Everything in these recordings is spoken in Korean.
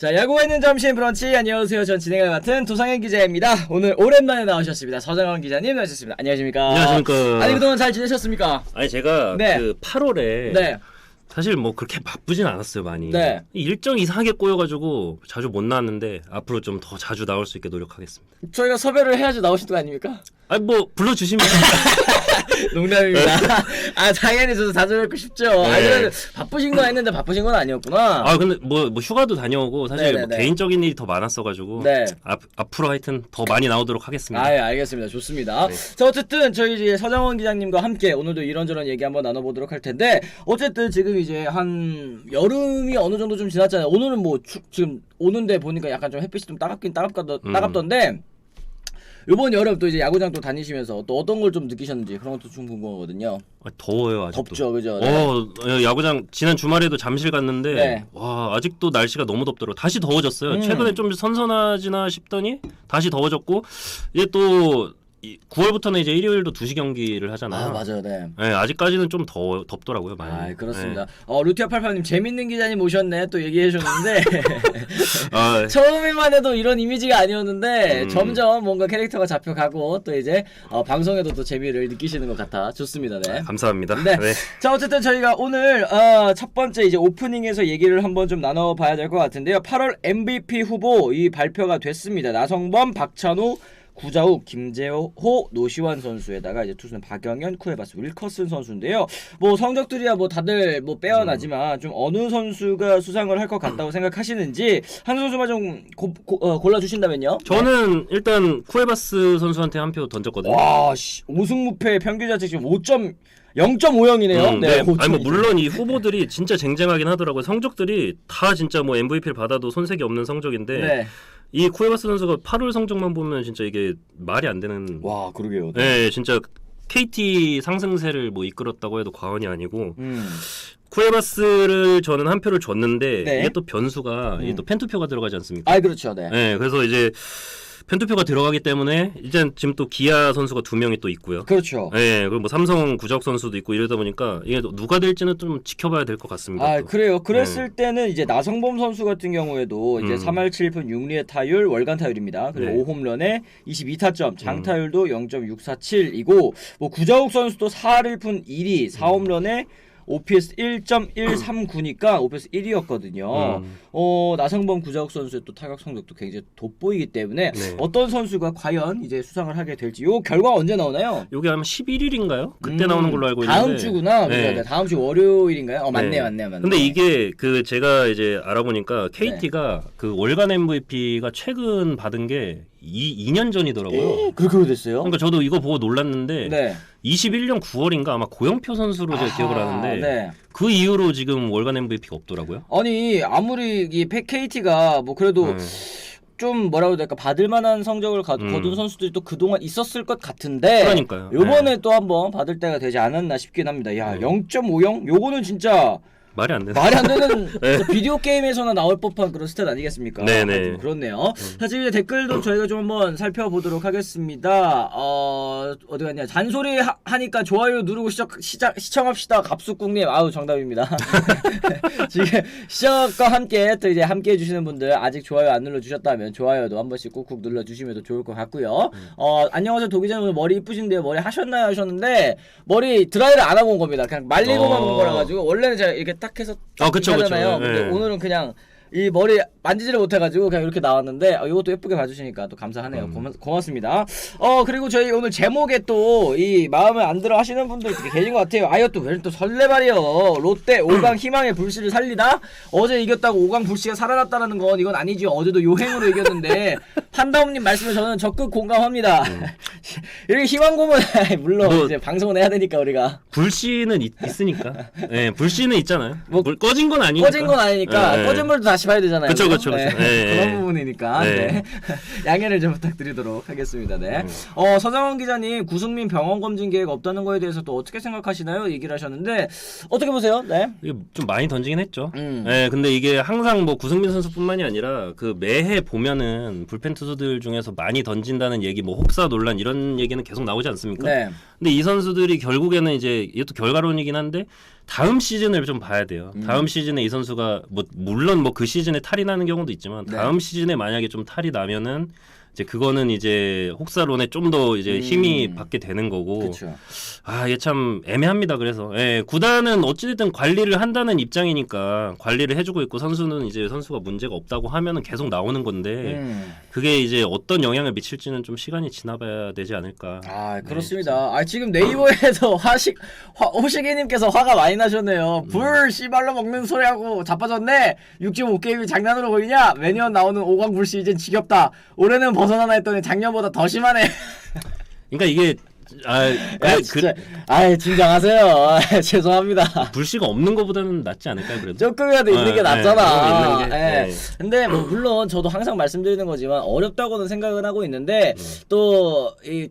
자, 야구가 있는 점심 브런치, 안녕하세요. 전 진행을 맡은 도상현 기자입니다. 오늘 오랜만에 나오셨습니다. 서장원 기자님 나오셨습니다. 안녕하십니까? 안녕하십니까? 아니, 그동안 잘 지내셨습니까? 아니 제가 네. 그 8월에 네. 사실 뭐 그렇게 바쁘진 않았어요 많이. 네. 일정이 이상하게 꼬여가지고 자주 못 나왔는데 앞으로 좀 더 자주 나올 수 있게 노력하겠습니다. 저희가 섭외를 해야지 나오실 거 아닙니까? 아니 뭐 불러주시면 농담입니다. 아, 당연히 저도 자주 뵙고 싶죠. 아, 그래도 바쁘신 거 했는데 바쁘신 건 아니었구나. 아 근데 뭐 휴가도 다녀오고 사실 뭐 네네네. 개인적인 일이 더 많았어가지고 네. 앞으로 하여튼 더 많이 나오도록 하겠습니다. 아, 예, 알겠습니다. 좋습니다. 네. 자, 어쨌든 저희 이제 서장원 기자님과 함께 오늘도 이런저런 얘기 한번 나눠보도록 할 텐데, 어쨌든 지금 이제 한 여름이 어느 정도 좀 지났잖아요. 오늘은 뭐 지금 오는데 보니까 약간 좀 햇빛이 좀 따갑던데, 요번 여름 또 이제 야구장 또 다니시면서 또 어떤 걸 좀 느끼셨는지 그런 것도 좀 궁금하거든요. 아, 더워요 아직도. 덥죠, 그죠? 네. 야구장 지난 주말에도 잠실 갔는데 네. 와 아직도 날씨가 너무 덥더라고. 다시 더워졌어요. 최근에 좀 선선하지나 싶더니 다시 더워졌고 이제 또 9월부터는 이제 일요일도 2시 경기를 하잖아요. 아, 맞아요, 네. 네, 아직까지는 좀 덥더라고요 많이. 아, 그렇습니다. 네. 루티아88님 재밌는 기자님 오셨네 또 얘기해 주셨는데 아, 처음에만 해도 이런 이미지가 아니었는데 점점 뭔가 캐릭터가 잡혀가고 또 이제 방송에도 또 재미를 느끼시는 것 같아 좋습니다. 네. 감사합니다. 네. 네. 자, 어쨌든 저희가 오늘 첫 번째 이제 오프닝에서 얘기를 한번 좀 나눠봐야 될 것 같은데요. 8월 MVP 후보 이 발표가 됐습니다. 나성범, 박찬호, 구자욱, 김재호, 노시환 선수에다가 이제 투수는 박영현, 쿠에바스, 윌커슨 선수인데요. 뭐 성적들이야 뭐 다들 뭐 빼어나지만 좀 어느 선수가 수상을 할 것 같다고 생각하시는지 한 선수만 좀 골라주신다면요. 저는 일단 쿠에바스 선수한테 한 표 던졌거든요. 와, 5승 무패 평균 자책 지금 0.50이네요. 네. 5.2. 아니 뭐 물론 이 후보들이 진짜 쟁쟁하긴 하더라고요. 성적들이 다 진짜 뭐 MVP를 받아도 손색이 없는 성적인데 네. 이 쿠에바스 선수가 8월 성적만 보면 진짜 이게 말이 안 되는. 와, 그러게요. 네, 진짜 KT 상승세를 뭐 이끌었다고 해도 과언이 아니고 쿠에바스를 저는 한 표를 줬는데 네. 이게 또 변수가 이게 또 팬투표가 들어가지 않습니까? 아, 그렇죠. 네. 네, 그래서 이제 팬투표가 들어가기 때문에 이제 지금 또 기아 선수가 2명이 또 있고요. 그렇죠. 네, 그리고 뭐 삼성 구자욱 선수도 있고 이러다 보니까 이게 누가 될지는 좀 지켜봐야 될 것 같습니다. 아, 또. 그래요. 그랬을 때는 이제 나성범 선수 같은 경우에도 이제 3할 7푼 6리의 타율, 월간 타율입니다. 그리고 네. 5홈런에 22타점, 장타율도 0.647이고 뭐 구자욱 선수도 4할 1푼 1리, 4홈런에 OPS 1.139니까 OPS 1위였거든요. 나성범, 구자욱 선수의 또 타격 성적도 굉장히 돋보이기 때문에 네. 어떤 선수가 과연 이제 수상을 하게 될지 요 결과 언제 나오나요? 요게 아마 11일인가요? 그때 나오는 걸로 알고 있는데. 다음 주구나. 네. 그죠? 다음 주 월요일인가요? 네. 맞네. 근데 이게 그 제가 이제 알아보니까 KT가 그 월간 MVP가 최근 받은 게 2년 전이더라고요. 그렇게 됐어요? 그러니까 저도 이거 보고 놀랐는데 네. 21년 9월인가 아마 고영표 선수로 제가 기억을 하는데 네. 그 이후로 지금 월간 MVP가 없더라고요. 아니 아무리 이 KT가 뭐 그래도 좀 뭐라고 해야 될까 받을 만한 성적을 거둔 선수들이 또 그동안 있었을 것 같은데 그러니까요. 요번에 또 한번 받을 때가 되지 않았나 싶긴 합니다. 야, 0.50? 요거는 진짜 말이 안 되는. 말이 안 되는 비디오 게임에서나 나올 법한 그런 스탯 아니겠습니까? 네네. 하여튼 그렇네요. 사실 이제 댓글도 저희가 좀 한번 살펴보도록 하겠습니다. 어디 갔냐? 잔소리 하니까 좋아요 누르고 시청합시다. 갑숙국님, 아우 정답입니다. 지금 시청과 함께 또 이제 함께 해주시는 분들 아직 좋아요 안 눌러주셨다면 좋아요도 한 번씩 꾹꾹 눌러주시면 더 좋을 것 같고요. 안녕하세요 도기자님, 오늘 머리 이쁘신데요. 머리 하셨나요 하셨는데 머리 드라이를 안 하고 온 겁니다. 그냥 말리고만 온 거라 가지고 원래는 제가 이렇게 딱 해서 그쵸. 하잖아요. 네. 근데 오늘은 그냥 이 머리 만지지를 못해가지고 그냥 이렇게 나왔는데 이것도 예쁘게 봐주시니까 또 감사하네요. 고맙습니다. 그리고 저희 오늘 제목에 또 이 마음에 안 들어 하시는 분들 계신 것 같아요. 아유 또 왜 또 설레발이요. 롯데 5강 희망의 불씨를 살리다. 어제 이겼다고 5강 불씨가 살아났다는 건 이건 아니죠. 어제도 요행으로 이겼는데 판다움님 말씀에 저는 적극 공감합니다. 이렇게 희망 고문 물론 이제 방송은 해야 되니까 우리가 불씨는 있으니까. 네, 불씨는 있잖아요. 뭐 꺼진 건 아니니까. 꺼진 건 아니니까 네. 꺼진 물도 다시 봐야 되잖아요. 그쵸. 네. 네. 그런 부분이니까 네. 네. 양해를 좀 부탁드리도록 하겠습니다. 네. 서장원 기자님 구승민 병원 검진 계획 없다는 거에 대해서 또 어떻게 생각하시나요? 얘기를 하셨는데 어떻게 보세요? 네. 이게 좀 많이 던지긴 했죠. 네, 근데 이게 항상 뭐 구승민 선수뿐만이 아니라 그 매해 보면은 불펜 투수들 중에서 많이 던진다는 얘기, 뭐 혹사 논란 이런 얘기는 계속 나오지 않습니까? 네. 근데 이 선수들이 결국에는 이제 이것도 결과론이긴 한데 다음 시즌을 좀 봐야 돼요. 다음 시즌에 이 선수가 뭐 물론 뭐 그 시즌에 탈이 나는 경우도 있지만 다음 시즌에 만약에 좀 탈이 나면은 이제 그거는 이제 혹사론에 좀 더 이제 힘이 받게 되는 거고. 그쵸. 아, 이게 참 애매합니다. 그래서 구단은 어찌됐든 관리를 한다는 입장이니까 관리를 해주고 있고 선수는 이제 선수가 문제가 없다고 하면은 계속 나오는 건데 그게 이제 어떤 영향을 미칠지는 좀 시간이 지나봐야 되지 않을까. 아 그렇습니다. 아 지금 네이버에서 호식이님께서 화가 많이 나셨네요. 불 씨발로 먹는 소리하고 자빠졌네. 65게임이 장난으로 보이냐? 매년 나오는 오광불 시즌 지겹다. 올해는 벗어나나 했더니 작년보다 더 심하네. 그러니까 이게 진짜 진정하세요. 죄송합니다. 불씨가 없는 것보다는 낫지 않을까요? 그래도 조금이라도 있는 게 낫잖아. 있는 게, 근데 뭐 물론 저도 항상 말씀드리는 거지만 어렵다고는 생각은 하고 있는데 또 이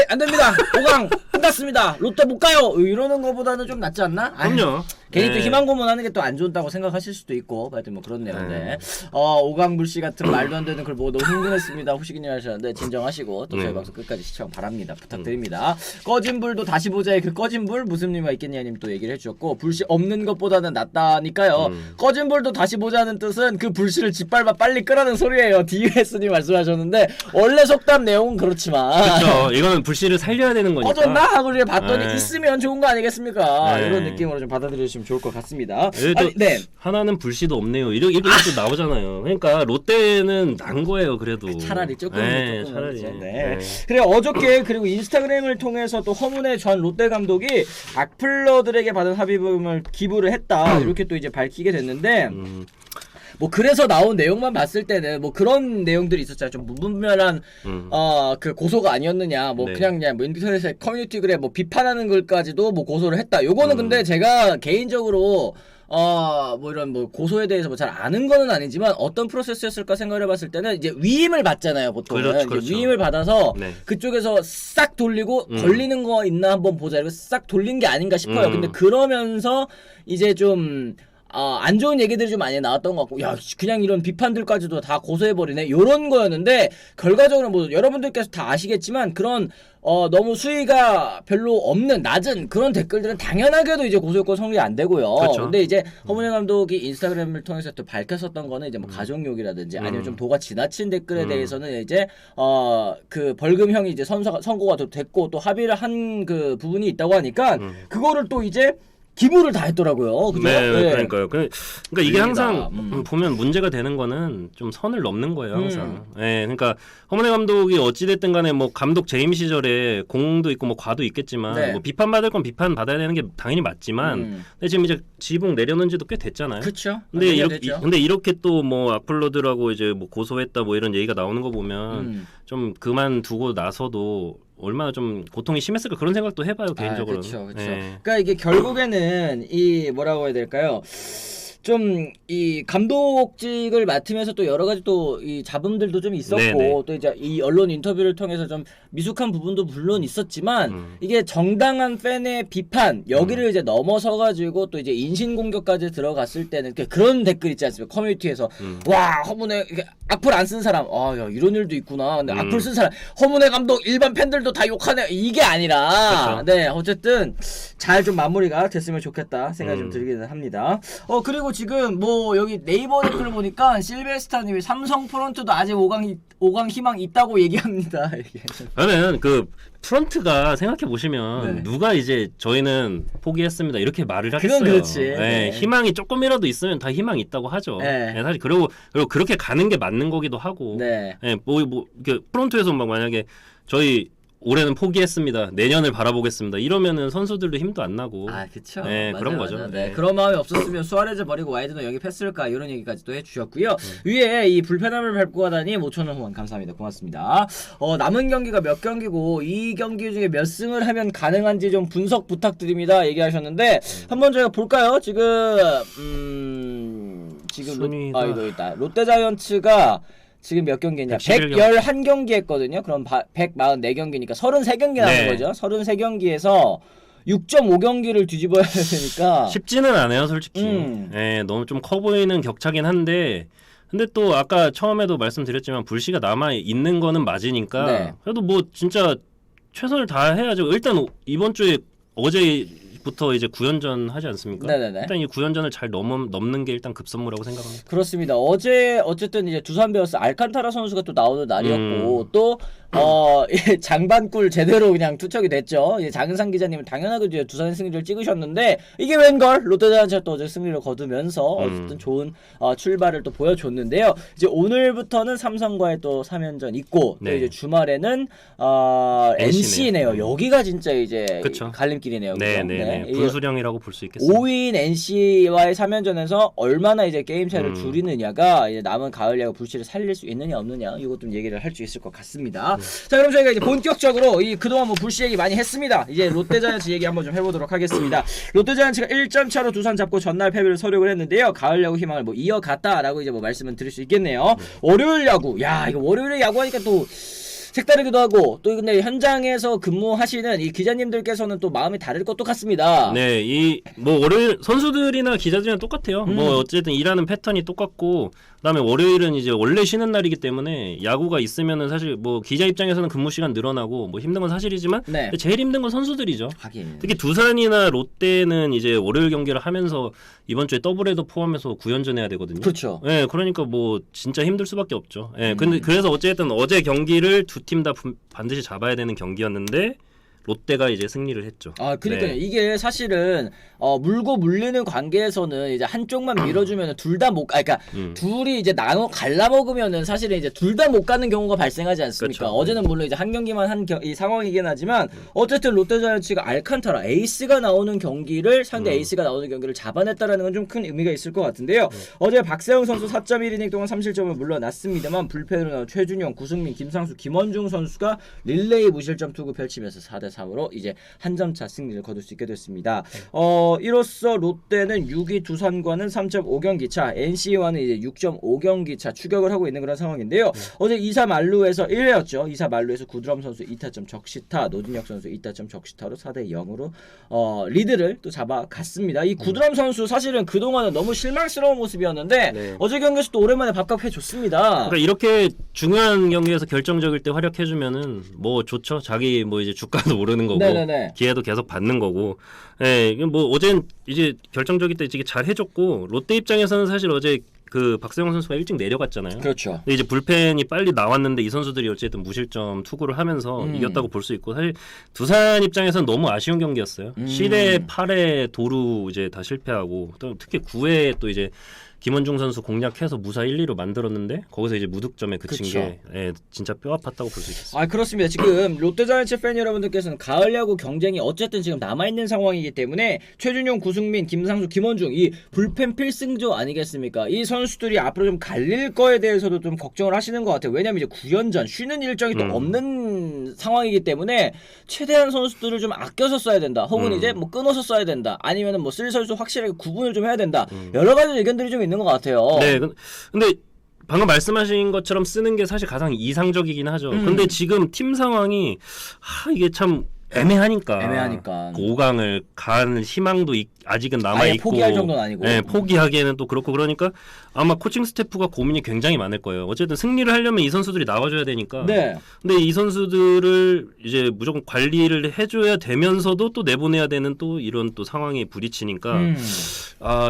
안 됩니다. 5강 끝났습니다. 롯데 못 가요. 이러는 거보다는 좀 낫지 않나? 그럼요. 괜히 또 희망 고문하는 게 또 안 좋다고 생각하실 수도 있고, 하여튼 뭐 그렇네요. 네. 오강불 씨 같은 말도 안 되는 글 보고 너무 흥분했습니다. 호식이님 하셨는데 진정하시고 또 저희 방송 끝까지 시청 바랍니다. 부탁드립니다. 꺼진 불도 다시 보자의 그 꺼진 불 무슨 의미가 있겠냐님 또 얘기를 해주셨고 불씨 없는 것보다는 낫다니까요. 꺼진 불도 다시 보자는 뜻은 그 불씨를 짓밟아 빨리 끄라는 소리예요. DUS님 말씀하셨는데 원래 속담 내용은 그렇지만 그렇죠. 이거는 불씨를 살려야 되는 거니까. 꺼졌나 하고 이제 봤더니 네. 있으면 좋은 거 아니겠습니까? 네. 이런 느낌으로 좀 받아들여주시면 좋을 것 같습니다. 네. 하나는 불씨도 없네요. 이렇게 또 나오잖아요. 그러니까 롯데는 난 거예요. 그래도 차라리 조금 차라리. 네. 그래 어저께 그리고 인스타그램을 통해서 또 허문의 전 롯데 감독이 악플러들에게 받은 합의금을 기부를 했다 이렇게 또 이제 밝히게 됐는데. 뭐 그래서 나온 내용만 봤을 때는 뭐 그런 내용들이 있었잖아요. 좀 무분별한 그 고소가 아니었느냐. 뭐 네. 그냥 뭐 인터넷에 커뮤니티 글에 뭐 비판하는 글까지도 뭐 고소를 했다. 요거는 근데 제가 개인적으로 뭐 이런 뭐 고소에 대해서 뭐 잘 아는 거는 아니지만 어떤 프로세스였을까 생각을 해봤을 때는 이제 위임을 받잖아요. 보통은 그렇죠. 위임을 받아서 네. 그쪽에서 싹 돌리고 걸리는 거 있나 한번 보자 이러고 싹 돌린 게 아닌가 싶어요. 근데 그러면서 이제 좀 안 좋은 얘기들이 좀 많이 나왔던 것 같고, 야, 그냥 이런 비판들까지도 다 고소해버리네. 요런 거였는데, 결과적으로 뭐, 여러분들께서 다 아시겠지만, 그런, 너무 수위가 별로 없는, 낮은 그런 댓글들은 당연하게도 이제 고소요건 성립이 안 되고요. 그렇죠. 근데 이제, 허문현 감독이 인스타그램을 통해서 또 밝혔었던 거는 이제 뭐, 가족욕이라든지, 아니면 좀 도가 지나친 댓글에 대해서는 이제, 그 벌금형이 이제 선고가 또 됐고, 또 합의를 한 그 부분이 있다고 하니까, 그거를 또 이제, 기부를 다 했더라고요. 그죠? 네, 그러니까요. 그러니까 이게 항상 보면 문제가 되는 거는 좀 선을 넘는 거예요, 항상. 네, 그러니까 허문회 감독이 어찌 됐든 간에 뭐 감독 재임 시절에 공도 있고 뭐 과도 있겠지만 네. 뭐 비판받을 건 비판 받아야 되는 게 당연히 맞지만 근데 지금 이제 지붕 내려놓은 지도 꽤 됐잖아요. 그렇죠. 근데 이렇게 또 뭐 악플러들하고 이제 뭐 고소했다 뭐 이런 얘기가 나오는 거 보면 좀 그만두고 나서도 얼마나 좀 고통이 심했을까 그런 생각도 해봐요 개인적으로. 그렇죠. 그러니까 이게 결국에는 이 뭐라고 해야 될까요? 좀 이 감독직을 맡으면서 또 여러 가지 또 이 잡음들도 좀 있었고 네네. 또 이제 이 언론 인터뷰를 통해서 좀 미숙한 부분도 물론 있었지만 이게 정당한 팬의 비판 여기를 이제 넘어서 가지고 또 이제 인신 공격까지 들어갔을 때는 그런 댓글 있지 않습니까? 커뮤니티에서 와 허문회 악플 안 쓴 사람 야 이런 일도 있구나. 근데 악플 쓴 사람 허문회 감독 일반 팬들도 다 욕하네 이게 아니라 그렇죠. 네 어쨌든 잘 좀 마무리가 됐으면 좋겠다 생각이 좀 들기는 합니다. 그리고 지금 뭐 여기 네이버 댓글 보니까 실베스타님이 삼성 프런트도 아직 5강 희망 있다고 얘기합니다. 그러면 그 프런트가 생각해 보시면 네. 누가 이제 저희는 포기했습니다 이렇게 말을 하겠어요. 그건 그렇지. 네, 네. 희망이 조금이라도 있으면 다 희망이 있다고 하죠. 네. 네, 사실 그리고 그렇게 가는 게 맞는 거기도 하고. 네. 네, 뭐 이렇게 프런트에서 막 만약에 저희 올해는 포기했습니다. 내년을 바라보겠습니다. 이러면은 선수들도 힘도 안 나고. 그쵸. 네, 맞아요, 그런 맞아요. 거죠. 네. 네. 그런 마음이 없었으면 수아레즈 버리고 와이드너 영입했을까 이런 얘기까지도 해주셨고요. 위에 이 불편함을 밟고 가다니 5,000원 후원 감사합니다. 고맙습니다. 남은 경기가 몇 경기고 이 경기 중에 몇 승을 하면 가능한지 좀 분석 부탁드립니다. 얘기하셨는데 한번 저희가 볼까요? 지금 순위가... 이거 있다. 롯데자이언츠가 지금 몇 경기냐? 111경기 했거든요. 그럼 144경기니까 33경기 남은 네. 거죠. 33경기에서 6.5경기를 뒤집어야 되니까 쉽지는 않아요, 솔직히. 음. 네, 너무 좀 커 보이는 격차긴 한데 근데 또 아까 처음에도 말씀드렸지만 불씨가 남아 있는 거는 맞으니까 네. 그래도 뭐 진짜 최선을 다해야죠. 일단 이번 주에 어제부터 이제 9연전 하지 않습니까? 네네네. 일단 이 9연전을 잘 넘는 게 일단 급선무라고 생각합니다. 그렇습니다. 어제 어쨌든 이제 두산 베어스 알칸타라 선수가 또 나오는 날이었고 또 이 장반꿀 제대로 그냥 투척이 됐죠. 이제 장은상 기자님은 당연하게 이제 두산 승리를 찍으셨는데 이게 웬걸 롯데자이언츠가 또 어제 승리를 거두면서 어쨌든 좋은 출발을 또 보여줬는데요. 이제 오늘부터는 삼성과의 또 3연전 있고 또 네. 이제 주말에는 NC네요. 여기가 진짜 이제 그쵸. 갈림길이네요. 그죠? 네네네. 네. 분수령이라고 볼 수 있겠습니다. 5위인 NC와의 3연전에서 얼마나 이제 게임 차이를 줄이느냐가 이제 남은 가을 야구 불씨를 살릴 수 있느냐 없느냐 이것 좀 얘기를 할 수 있을 것 같습니다. 자, 그럼 저희가 이제 본격적으로 이 그동안 뭐 불씨 얘기 많이 했습니다. 이제 롯데자이언츠 얘기 한번 좀 해보도록 하겠습니다. 롯데자이언츠가 1점 차로 두산 잡고 전날 패배를 서력을 했는데요. 가을 야구 희망을 뭐 이어갔다라고 이제 뭐 말씀을 드릴 수 있겠네요. 월요일 야구, 야 이거 월요일에 야구하니까 또 색다르기도 하고 또 근데 현장에서 근무하시는 이 기자님들께서는 또 마음이 다를 것도 같습니다. 네, 이 뭐 월요일 선수들이나 기자들이랑 똑같아요. 뭐 어쨌든 일하는 패턴이 똑같고 그다음에 월요일은 이제 원래 쉬는 날이기 때문에 야구가 있으면은 사실 뭐 기자 입장에서는 근무 시간 늘어나고 뭐 힘든 건 사실이지만 네. 제일 힘든 건 선수들이죠. 하긴. 특히 두산이나 롯데는 이제 월요일 경기를 하면서 이번 주에 더블헤더 포함해서 9연전 해야 되거든요. 그렇죠. 네, 그러니까 뭐 진짜 힘들 수밖에 없죠. 네, 근데 그래서 어쨌든 어제 경기를 두 팀 다 반드시 잡아야 되는 경기였는데 롯데가 이제 승리를 했죠. 아, 그러니까요. 네. 이게 사실은 물고 물리는 관계에서는 이제 한쪽만 밀어주면 둘 다 못, 그러니까 둘이 이제 나눠 갈라 먹으면은 사실은 이제 둘 다 못 가는 경우가 발생하지 않습니까? 그렇죠. 어제는 물론 이제 한 경기만 한 이 상황이긴 하지만 어쨌든 롯데자이언츠가 알칸타라 에이스가 나오는 경기를 상대 에이스가 나오는 경기를 잡아냈다라는 건 좀 큰 의미가 있을 것 같은데요. 어제 박세영 선수 4.1이닝 동안 3실점을 물러났습니다만 불펜으로 나온 최준영, 구승민, 김상수, 김원중 선수가 릴레이 무실점 투구 펼치면서 4대3으로 이제 한 점 차 승리를 거둘 수 있게 됐습니다. 이로써 롯데는 6위 두산과는 3.5경기 차, NC와는 이제 6.5경기 차 추격을 하고 있는 그런 상황인데요. 어제 2사 만루에서 1회였죠. 2사 만루에서 구드럼 선수 2타점 적시타, 노진혁 선수 2타점 적시타로 4대0으로 리드를 또 잡아갔습니다. 이 구드럼 선수 사실은 그동안은 너무 실망스러운 모습이었는데 네. 어제 경기에서 또 오랜만에 밥값해 줬습니다. 그러니까 이렇게 중요한 경기에서 결정적일 때 활약해주면은 뭐 좋죠. 자기 뭐 이제 주가도 오르는 거고 네네네. 기회도 계속 받는 거고. 예, 이건 뭐 어젠 이제 결정적일 때 이게 잘 해줬고 롯데 입장에서는 사실 어제 그 박세영 선수가 일찍 내려갔잖아요. 그렇죠. 근데 이제 불펜이 빨리 나왔는데 이 선수들이 어쨌든 무실점 투구를 하면서 이겼다고 볼 수 있고 사실 두산 입장에서는 너무 아쉬운 경기였어요. 7회, 8회 도루 이제 다 실패하고 또 특히 9회 또 이제 김원중 선수 공략해서 무사 1, 2로 만들었는데 거기서 이제 무득점에 그친 그쵸. 게 진짜 뼈 아팠다고 볼 수 있겠어요. 아, 그렇습니다. 지금 롯데자이언츠 팬 여러분들께서는 가을 야구 경쟁이 어쨌든 지금 남아있는 상황이기 때문에 최준용, 구승민, 김상수, 김원중 이 불펜 필승조 아니겠습니까? 이 선수들이 앞으로 좀 갈릴 거에 대해서도 좀 걱정을 하시는 것 같아요. 왜냐면 이제 9연전 쉬는 일정이 또 없는 상황이기 때문에 최대한 선수들을 좀 아껴서 써야 된다. 혹은 이제 뭐 끊어서 써야 된다. 아니면은 뭐 쓸 선수 확실하게 구분을 좀 해야 된다. 여러 가지 의견들이 좀 있는 것 같아요. 네, 근데 방금 말씀하신 것처럼 쓰는 게 사실 가장 이상적이긴 하죠. 근데 지금 팀 상황이 이게 참 애매하니까. 5강을 간 희망도 아직은 남아 있고. 포기할 정도는 아니고. 네, 포기하기에는 또 그렇고 그러니까 아마 코칭 스태프가 고민이 굉장히 많을 거예요. 어쨌든 승리를 하려면 이 선수들이 나와줘야 되니까. 네. 근데 이 선수들을 이제 무조건 관리를 해줘야 되면서도 또 내보내야 되는 또 이런 또 상황이 부딪히니까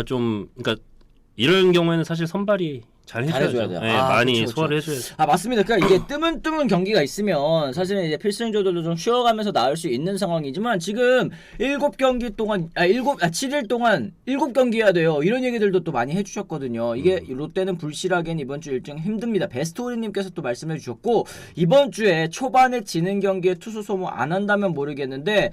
좀 그러니까 이런 경우에는 사실 선발이 잘해줘야 돼요. 네, 많이 그쵸. 소화를 해줘야죠. 맞습니다. 그러니까 이게 뜨문 경기가 있으면 사실은 이제 필승조들도 좀 쉬어가면서 나올 수 있는 상황이지만 지금 7일 동안 7경기 해야 돼요. 이런 얘기들도 또 많이 해주셨거든요. 이게 롯데는 불실하게는 이번 주 일정 힘듭니다. 베스트오리님께서 또 말씀해주셨고 이번 주에 초반에 지는 경기에 투수 소모 안 한다면 모르겠는데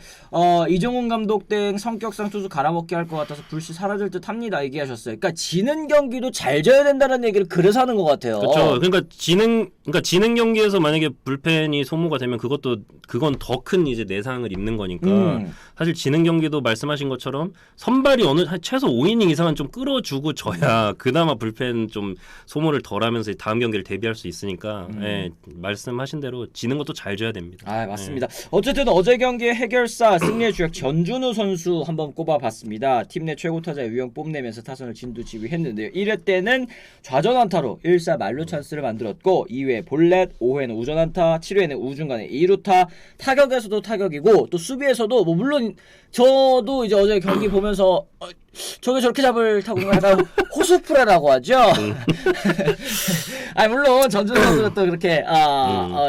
이종훈 감독 등 성격상 투수 갈아먹기 할 것 같아서 불씨 사라질 듯합니다. 얘기하셨어요. 그러니까 지는 경기도 잘 져야 된다는 얘기를 그래서 하는 것 같아요. 그렇죠. 그러니까 지는 경기에서 만약에 불펜이 소모가 되면 그건 더 큰 이제 내상을 입는 거니까 사실 지는 경기도 말씀하신 것처럼 선발이 최소 5이닝 이상은 좀 끌어주고 져야 그나마 불펜 좀 소모를 덜하면서 다음 경기를 대비할 수 있으니까 말씀하신 대로 지는 것도 잘 져야 됩니다. 맞습니다. 어쨌든 어제 경기의 해결사 승리의 주역 전준우 선수 한번 꼽아봤습니다. 팀 내 최고 타자의 유형 뽐내면서 타선을 진두지휘했는데요. 1회 때는 좌전 좌전 안타로 1사 만루 찬스를 만들었고 2회 볼넷, 5회는 우전 안타, 7회는 우중간에 2루타. 타격에서도 타격이고 또 수비에서도 뭐 물론 저도 이제 어제 경기 보면서 저게 저렇게 잡을 타구가 약간 호수프레라고 하죠. 아니 물론 전준우 선수가 또 그렇게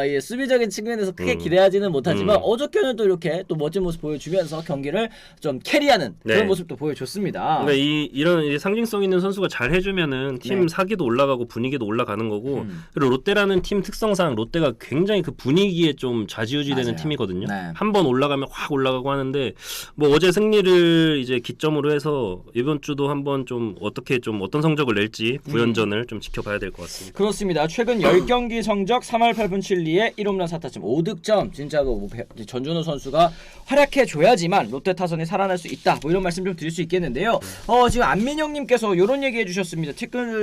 예, 수비적인 측면에서 크게 기대하지는 못하지만 어저께는 또 이렇게 또 멋진 모습 보여주면서 경기를 좀 캐리하는 그런 네. 모습도 보여줬습니다. 그러니까 이런 이제 상징성 있는 선수가 잘 해주면은 팀 네. 사기도 올라가고 분위기도 올라가는 거고 그리고 롯데라는 팀 특성상 롯데가 굉장히 그 분위기에 좀 좌지우지되는 맞아요. 팀이거든요. 네. 한 번 올라가면 확 올라가고 하는데 뭐 어제 승리를 이제 기점으로 해서 이번 주도 한번 좀 어떻게 좀 어떤 성적을 낼지 구연전을 좀 지켜봐야 될 것 같습니다. 그렇습니다. 최근 10경기 성적 3할 8분 7리에 1홈런 4타점 5득점 진짜로 뭐 전준우 선수가 활약해줘야지만 롯데 타선이 살아날 수 있다 뭐 이런 말씀 좀 드릴 수 있겠는데요. 지금 안민영님께서 이런 얘기 해주셨습니다.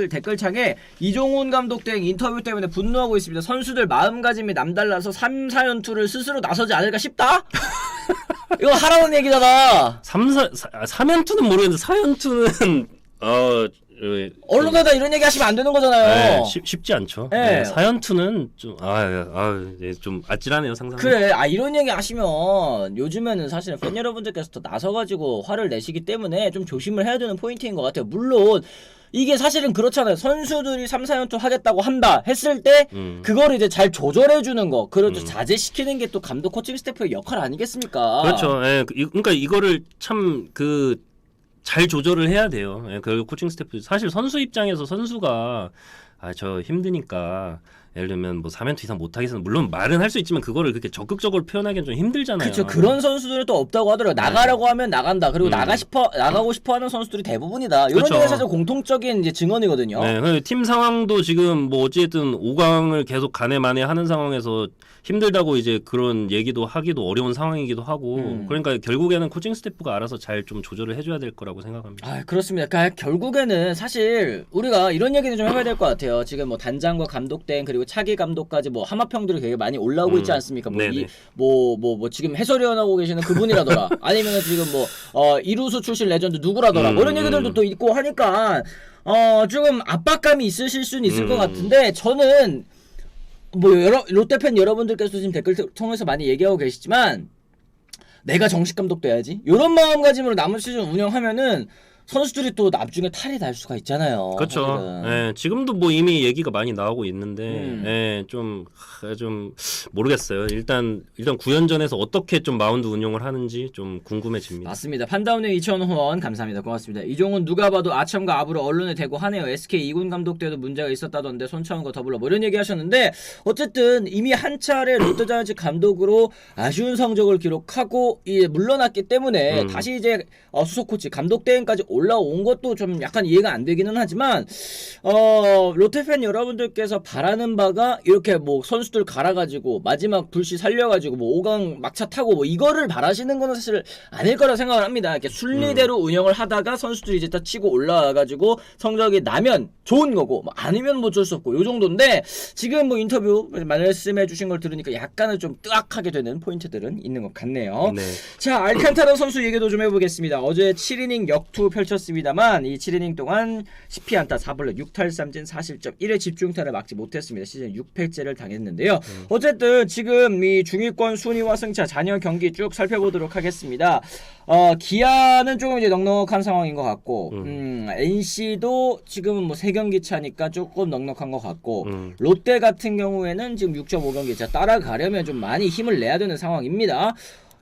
댓글창에 이종훈 감독 등 인터뷰 때문에 분노하고 있습니다. 선수들 마음가짐이 남달라서 3, 4연투를 스스로 나서지 않을까 싶다? 이거 하라는 얘기잖아. 3연투는 모르겠는데 4연투는 언론에다 이런 얘기 하시면 안 되는 거잖아요. 네, 쉽지 않죠. 네. 네, 4연투는 좀 좀 아찔하네요 상상. 그래 이런 얘기 하시면 요즘에는 사실은 팬 여러분들께서 더 나서가지고 화를 내시기 때문에 좀 조심을 해야 되는 포인트인 것 같아요. 물론 이게 사실은 그렇잖아요. 선수들이 3, 4연투 하겠다고 한다 했을 때 그걸 이제 잘 조절해주는 거 그렇죠. 자제시키는 게 또 감독 코칭 스태프의 역할 아니겠습니까? 그렇죠. 예, 그러니까 이거를 참 잘 조절을 해야 돼요. 예, 그 코칭 스태프 사실 선수 입장에서 선수가 저 힘드니까 예를 들면 뭐 3연투 이상 못 하겠어요. 물론 말은 할 수 있지만 그거를 그렇게 적극적으로 표현하기는 좀 힘들잖아요. 그렇죠. 그런 선수들은 또 없다고 하더라고요. 나가라고 하면 나간다. 그리고 나가고 싶어하는 선수들이 대부분이다. 이런 그렇죠. 게 사실 공통적인 이제 증언이거든요. 네, 팀 상황도 지금 뭐 어쨌든 5강을 계속 가네마네 하는 상황에서 힘들다고 이제 그런 얘기도 하기도 어려운 상황이기도 하고 그러니까 결국에는 코칭 스태프가 알아서 잘 좀 조절을 해줘야 될 거라고 생각합니다. 그렇습니다. 그러니까 결국에는 사실 우리가 이런 얘기는 좀 해봐야 될 것 같아요. 지금 뭐 단장과 감독된 그리고 차기 감독까지 뭐 하마평들이 되게 많이 올라오고 있지 않습니까? 뭐 지금 해설위원하고 계시는 그분이라더라. 아니면 지금 뭐 이루수 출신 레전드 누구라더라. 뭐 이런 얘기들도 또 있고 하니까 조금 압박감이 있으실 수는 있을 것 같은데 저는 뭐 롯데팬 여러분들께서 지금 댓글 통해서 많이 얘기하고 계시지만 내가 정식 감독 돼야지 이런 마음가짐으로 남은 시즌 운영하면은 선수들이 또 나중에 탈이 날 수가 있잖아요. 그렇죠. 예, 지금도 뭐 이미 얘기가 많이 나오고 있는데 예, 좀 모르겠어요. 일단 구연전에서 어떻게 좀 마운드 운용을 하는지 좀 궁금해집니다. 맞습니다. 판다운의 2,000원 감사합니다. 고맙습니다. 이종훈 누가 봐도 아첨과 압으로 언론에 대고 하네요. SK 이군 감독 때도 문제가 있었다던데 손차원과 더불어 뭐 이런 얘기 하셨는데 어쨌든 이미 한 차례 롯데자이언츠 감독으로 아쉬운 성적을 기록하고 물러났기 때문에 다시 이제 수석 코치 감독 대행까지 올라온 것도 좀 약간 이해가 안 되기는 하지만 롯데팬 여러분들께서 바라는 바가 이렇게 뭐 선수들 갈아가지고 마지막 불씨 살려가지고 뭐 5강 막차 타고 뭐 이거를 바라시는 거는 사실 아닐 거라 생각을 합니다. 이렇게 순리대로 운영을 하다가 선수들이 이제 다 치고 올라와가지고 성적이 나면 좋은 거고 뭐 아니면 뭐 어쩔 수 없고 요 정도인데 지금 뭐 인터뷰 말씀해 주신 걸 들으니까 약간은 좀 뜨악하게 되는 포인트들은 있는 것 같네요. 네. 자, 알칸타라 선수 얘기도 좀 해보겠습니다. 어제 7이닝 역투 펼쳤습니다만 이 7이닝 동안 10피안타 4볼넷 6탈삼진 4실점 1회 집중타를 막지 못했습니다. 시즌 6패째를 당했는데요. 어쨌든 지금 이 중위권 순위와 승차 잔여 경기 쭉 살펴보도록 하겠습니다. 기아는 조금 이제 넉넉한 상황인 것 같고 NC도 지금은 뭐 3경기 차니까 조금 넉넉한 것 같고 롯데 같은 경우에는 지금 6.5경기 차 따라가려면 좀 많이 힘을 내야 되는 상황입니다.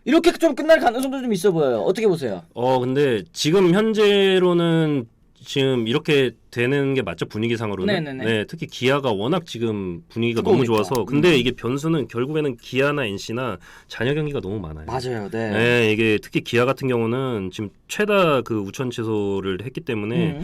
이렇게 좀 끝날 가능성도 좀 있어 보여요. 어떻게 보세요? 근데 지금 현재로는 지금 이렇게 되는 게 맞죠? 분위기상으로는. 네네네. 네, 특히 기아가 워낙 지금 분위기가 뜨거우니까. 너무 좋아서. 근데 이게 변수는 결국에는 기아나 NC나 잔여 경기가 너무 많아요. 맞아요. 네. 네, 이게 특히 기아 같은 경우는 지금 최다 그 우천 취소를 했기 때문에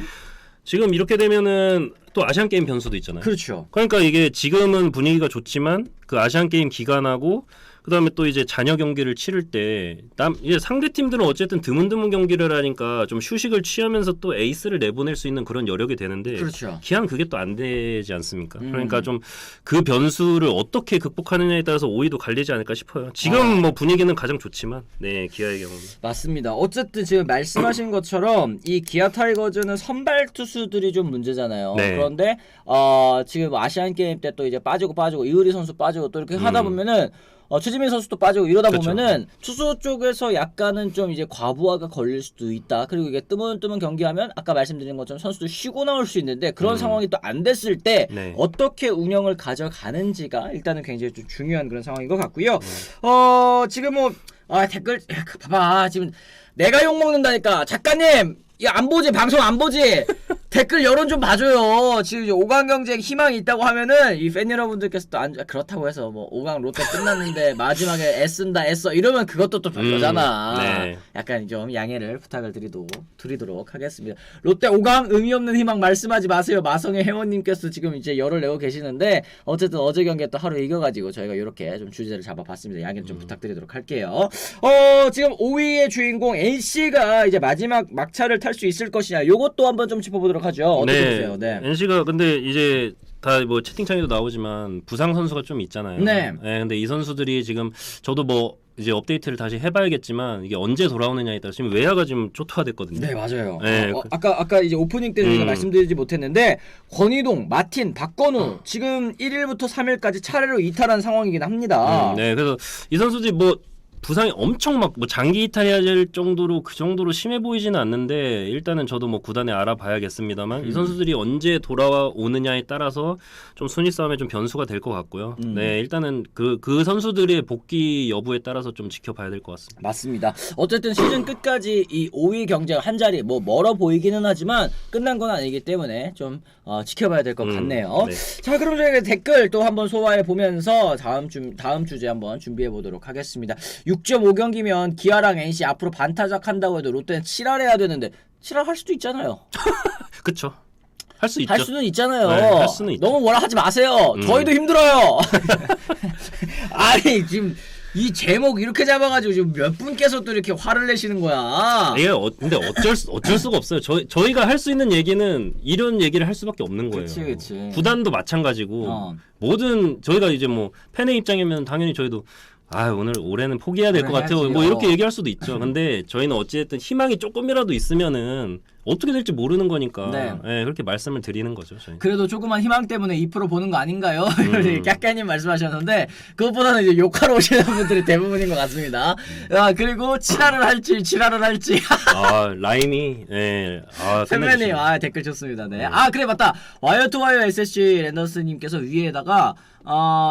지금 이렇게 되면은 또 아시안 게임 변수도 있잖아요. 그렇죠. 그러니까 이게 지금은 분위기가 좋지만 그 아시안 게임 기간하고 그다음에 또 이제 잔여 경기를 치를 때 이제 상대 팀들은 어쨌든 드문드문 경기를 하니까 좀 휴식을 취하면서 또 에이스를 내보낼 수 있는 그런 여력이 되는데 그렇죠. 기아는 그게 또 안 되지 않습니까? 그러니까 좀 그 변수를 어떻게 극복하느냐에 따라서 오이도 갈리지 않을까 싶어요. 지금 뭐 분위기는 가장 좋지만 네, 기아의 경우는 맞습니다. 어쨌든 지금 말씀하신 것처럼 이 기아 타이거즈는 선발 투수들이 좀 문제잖아요. 네. 그런데 지금 아시안 게임 때 또 이제 빠지고 이의리 선수 빠지고 또 이렇게 하다 보면은 최지민 선수도 빠지고 이러다 그쵸. 보면은 투수 쪽에서 약간은 좀 이제 과부하가 걸릴 수도 있다. 그리고 이게 뜨문뜨문 경기하면 아까 말씀드린 것처럼 선수도 쉬고 나올 수 있는데 그런 상황이 또 안 됐을 때 네. 어떻게 운영을 가져가는지가 일단은 굉장히 좀 중요한 그런 상황인 것 같고요. 지금 뭐 댓글 봐봐 지금 내가 욕 먹는다니까 작가님. 야, 안 보지? 방송 안 보지? 댓글 여론 좀 봐줘요. 지금 이제 5강 경쟁 희망이 있다고 하면은 이 팬 여러분들께서 또 그렇다고 해서 뭐 5강 롯데 끝났는데 마지막에 애써 이러면 그것도 또 별로잖아. 네. 약간 좀 양해를 부탁을 드리도록 하겠습니다. 롯데 5강 의미 없는 희망 말씀하지 마세요. 마성의 회원님께서 지금 이제 열을 내고 계시는데 어쨌든 어제 경기에 또 하루 이겨가지고 저희가 이렇게 좀 주제를 잡아봤습니다. 양해를 좀 부탁드리도록 할게요. 지금 5위의 주인공 NC가 이제 마지막 막차를 탈 수 있을 것이냐 요것도 한번 좀 짚어보도록 하죠. 어떻게 보세요? 네. NC가 근데 이제 다 뭐 채팅창에도 나오지만 부상 선수가 좀 있잖아요. 네. 근데 이 선수들이 지금 저도 뭐 이제 업데이트를 다시 해봐야겠지만 이게 언제 돌아오느냐에 따라 지금 외야가 지금 초토화됐거든요. 네 맞아요. 네. 아까 이제 오프닝 때 저희가 말씀드리지 못했는데 권희동, 마틴, 박건우 지금 1일부터 3일까지 차례로 이탈한 상황이긴 합니다. 네, 그래서 이 선수들이 뭐 부상이 엄청 막 뭐 장기 이탈해야 될 정도로 그 정도로 심해 보이지는 않는데 일단은 저도 뭐 구단에 알아봐야겠습니다만 이 선수들이 언제 돌아오느냐에 따라서 좀 순위 싸움에 좀 변수가 될 것 같고요. 네, 일단은 그 선수들의 복귀 여부에 따라서 좀 지켜봐야 될 것 같습니다. 맞습니다. 어쨌든 시즌 끝까지 이 5위 경쟁 한 자리 뭐 멀어 보이기는 하지만 끝난 건 아니기 때문에 좀 지켜봐야 될 것 같네요. 네. 자, 그럼 저희가 댓글 또 한번 소화해 보면서 다음 주제 한번 준비해 보도록 하겠습니다. 6.5경기면 기아랑 NC 앞으로 반타작 한다고 해도 롯데는 7할 해야 되는데 7할 할 수도 있잖아요. 그쵸. 할 수 있죠. 할 수는 있잖아요. 네, 할 수는 있죠. 너무 뭐라 하지 마세요. 저희도 힘들어요. 아니 지금 이 제목 이렇게 잡아가지고 지금 몇 분께서 또 이렇게 화를 내시는 거야. 예, 근데 어쩔 수가 없어요. 저희가 할 수 있는 얘기는 이런 얘기를 할 수밖에 없는 거예요. 그치. 구단도 마찬가지고 모든 저희가 이제 뭐 팬의 입장이면 당연히 저희도 올해는 포기해야 될 것 같아요. 뭐 이렇게 얘기할 수도 있죠. 근데 저희는 어찌됐든 희망이 조금이라도 있으면은 어떻게 될지 모르는 거니까 그렇게 말씀을 드리는 거죠. 저희. 그래도 조그만 희망 때문에 2% 보는 거 아닌가요? 깍까님 말씀하셨는데 그것보다는 이제 욕하러 오시는 분들이 대부분인 것 같습니다. 그리고 칠하를 할지 라임이 팬매님 댓글 좋습니다. 네. 그래 맞다. 와이어 투 와이어 SSG 랜더스님께서 위에다가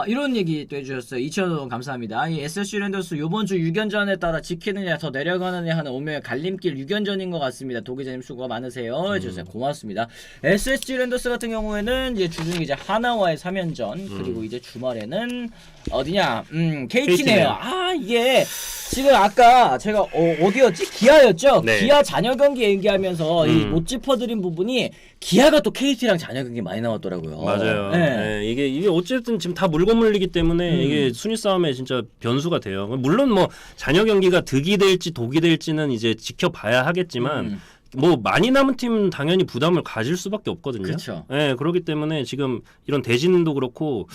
이런 얘기 또 해주셨어요. 2,000원 감사합니다. 이 SSG 랜더스 요번 주 6연전에 따라 지키느냐 더 내려가느냐 하는 운명의 갈림길 6연전인 것 같습니다. 도기자님 수고가 많으세요. 해주셨어요. 고맙습니다. SSG 랜더스 같은 경우에는 이제 주중 이제 하나와의 3연전 그리고 이제 주말에는 어디냐? KT네요. 이게 지금 아까 제가 어디였지? 기아였죠? 네. 기아 잔여 경기 얘기하면서 이 못 짚어드린 부분이 기아가 또 KT랑 잔여 경기 많이 나왔더라고요. 맞아요. 네. 이게 어쨌든 지금 다 물고 물리기 때문에 이게 순위 싸움에 진짜 변수가 돼요. 물론 뭐 잔여 경기가 득이 될지 독이 될지는 이제 지켜봐야 하겠지만 뭐 많이 남은 팀은 당연히 부담을 가질 수밖에 없거든요. 그렇죠. 네, 그렇기 때문에 지금 이런 대진도 그렇고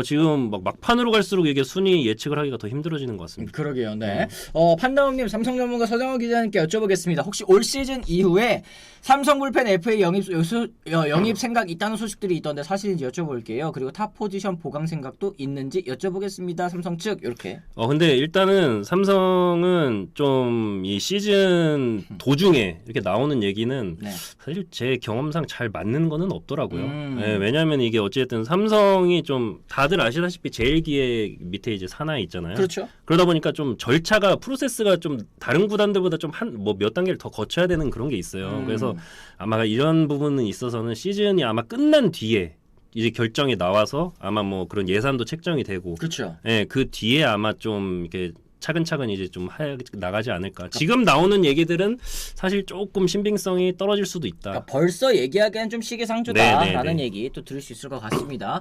지금 막 막판으로 갈수록 이게 순위 예측을 하기가 더 힘들어지는 것 같습니다. 그러게요. 네. 판다움님 삼성 전문가 서정호 기자님께 여쭤보겠습니다. 혹시 올 시즌 이후에 삼성 불펜 FA 영입 생각 있다는 소식들이 있던데 사실인지 여쭤볼게요. 그리고 탑 포지션 보강 생각도 있는지 여쭤보겠습니다. 삼성 측 이렇게. 근데 일단은 삼성은 좀 이 시즌 도중에 이렇게 나오는 얘기는 사실 제 경험상 잘 맞는 거는 없더라고요. 네, 왜냐하면 이게 어쨌든 삼성이 좀 다들 아시다시피 제일기획 밑에 이제 산하에 있잖아요. 그렇죠. 그러다 보니까 좀 절차가 프로세스가 좀 다른 구단들보다 좀 몇 단계를 더 거쳐야 되는 그런 게 있어요. 그래서 아마 이런 부분은 있어서는 시즌이 아마 끝난 뒤에 이제 결정이 나와서 아마 뭐 그런 예산도 책정이 되고, 그렇죠. 예, 그 뒤에 아마 좀 이렇게 차근차근 이제 좀 나가지 않을까. 지금 나오는 얘기들은 사실 조금 신빙성이 떨어질 수도 있다. 그러니까 벌써 얘기하기엔 좀 시기상조다라는 얘기 또 들을 수 있을 것 같습니다.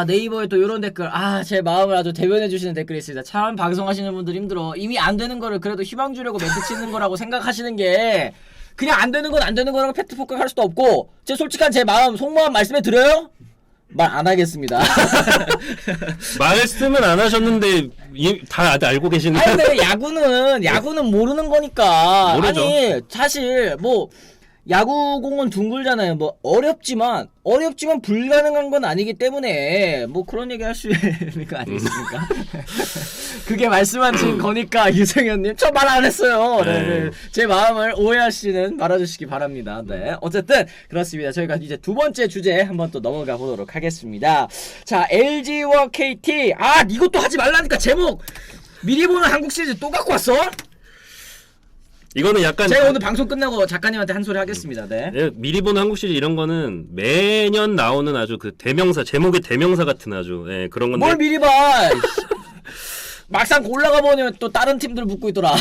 네이버에 또 이런 댓글, 제 마음을 아주 대변해 주시는 댓글이 있습니다. 참 방송하시는 분들 힘들어. 이미 안 되는 거를 그래도 희망 주려고 멘트 치는 거라고 생각하시는 게 그냥 안 되는 건 안 되는 거라고 팩트 폭격할 수도 없고 제 솔직한 제 마음 속마음 말씀해 드려요? 말 안 하겠습니다. 말씀은 안 하셨는데 다 알고 계시는. 근데 야구는 모르는 거니까. 모르죠. 아니 사실 뭐 야구공은 둥글잖아요. 뭐 어렵지만 불가능한 건 아니기 때문에 뭐 그런 얘기 할 수 있는 거 아니겠습니까? 그게 말씀하신 거니까 유승현님 저 말 안 했어요. 네. 제 마음을 오해하시는 말아주시기 바랍니다. 네, 어쨌든 그렇습니다. 저희가 이제 두 번째 주제 한번 또 넘어가 보도록 하겠습니다. 자, LG와 KT. 아, 이것도 하지 말라니까 제목. 미리 보는 한국 시리즈 또 갖고 왔어? 이거는 약간 제가 오늘 방송 끝나고 작가님한테 한 소리 하겠습니다. 네. 미리 보는 한국 시리즈 이런 거는 매년 나오는 아주 그 대명사 제목의 대명사 같은 아주 그런 건데 뭘 미리 봐. 막상 올라가 보면 또 다른 팀들 붙고 있더라.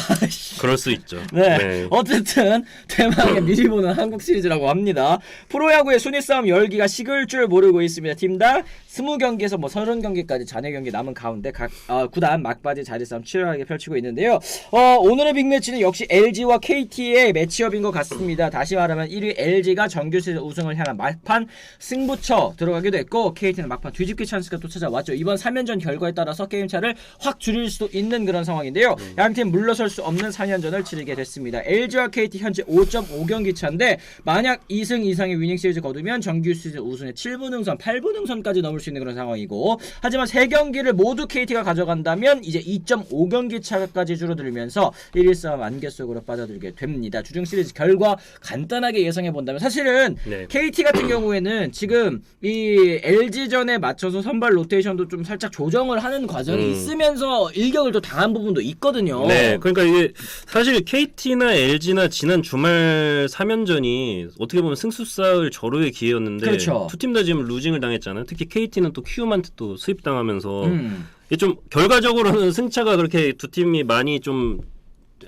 그럴 수 있죠. 네. 어쨌든 대망의 미리 보는 한국 시리즈라고 합니다. 프로야구의 순위 싸움 열기가 식을 줄 모르고 있습니다. 팀당 20경기에서 뭐 30경기까지 잔여 경기 남은 가운데 각 구단 막바지 자리 싸움 치열하게 펼치고 있는데요. 오늘의 빅매치는 역시 LG와 KT의 매치업인 것 같습니다. 다시 말하면 1위 LG가 정규 시즌 우승을 향한 막판 승부처 들어가기도 했고 KT는 막판 뒤집기 찬스가 또 찾아왔죠. 이번 3연전 결과에 따라서 게임차를 확 줄일 수도 있는 그런 상황인데요. 양팀 물러설 수 없는 4연전을 치르게 됐습니다. LG와 KT 현재 5.5경기 차인데 만약 2승 이상의 위닝 시리즈 거두면 정규 시즌 우승의 7분 응선, 8분 응선까지 넘을 수 있는 그런 상황이고, 하지만 3경기를 모두 KT가 가져간다면 이제 2.5경기 차까지 줄어들면서 1위 싸움 안개 속으로 빠져들게 됩니다. 주중 시리즈 결과 간단하게 예상해 본다면 사실은 KT 같은 경우에는 지금 이 LG전에 맞춰서 선발 로테이션도 좀 살짝 조정을 하는 과정이 있으면서 일격을 또 당한 부분도 있거든요. 네, 그러니까 이게 사실 KT나 LG나 지난 주말 3연전이 어떻게 보면 승수 싸울 절호의 기회였는데 그렇죠. 두 팀 다 지금 루징을 당했잖아요. 특히 KT는 또 키움한테 또 수입당하면서 이게 좀 결과적으로는 승차가 그렇게 두 팀이 많이 좀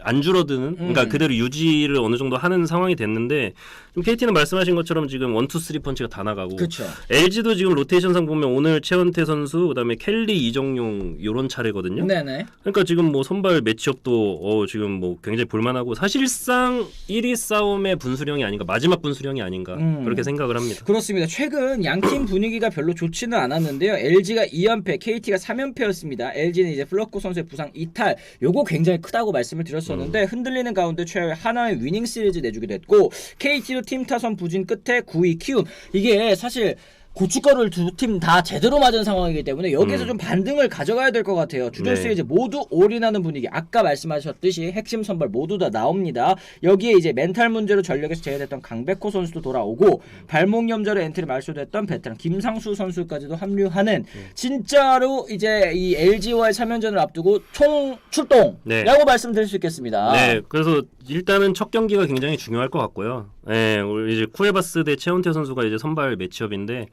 안 줄어드는, 그러니까 그대로 유지를 어느 정도 하는 상황이 됐는데 좀 KT는 말씀하신 것처럼 지금 1, 2, 3 펀치가 다 나가고 그쵸. LG도 지금 로테이션상 보면 오늘 최원태 선수 그다음에 켈리 이정용 요런 차례거든요. 네네. 그러니까 지금 뭐 선발 매치업도 지금 뭐 굉장히 볼만하고 사실상 1위 싸움의 분수령이 아닌가, 마지막 분수령이 아닌가 그렇게 생각을 합니다. 그렇습니다. 최근 양팀 분위기가 별로 좋지는 않았는데요. LG가 2연패, KT가 3연패였습니다. LG는 이제 플러코 선수의 부상 이탈, 요거 굉장히 크다고 말씀을 드렸었는데 흔들리는 가운데 최후의 하나의 위닝 시리즈 내주기도 했고, KT도 팀 타선 부진 끝에 9위 키움. 이게 사실 고춧가루를 두 팀 다 제대로 맞은 상황이기 때문에 여기서 좀 반등을 가져가야 될 것 같아요. 주전 시리즈 모두 올인하는 분위기. 아까 말씀하셨듯이 핵심 선발 모두 다 나옵니다. 여기에 이제 멘탈 문제로 전력에서 제외됐던 강백호 선수도 돌아오고 발목 염좌로 엔트리 말소됐던 베테랑 김상수 선수까지도 합류하는 진짜로 이제 이 LG와의 3연전을 앞두고 총 출동이라고 말씀드릴 수 있겠습니다. 네, 그래서 일단은 첫 경기가 굉장히 중요할 것 같고요. 네, 이제 쿠에바스 대 최원태 선수가 이제 선발 매치업인데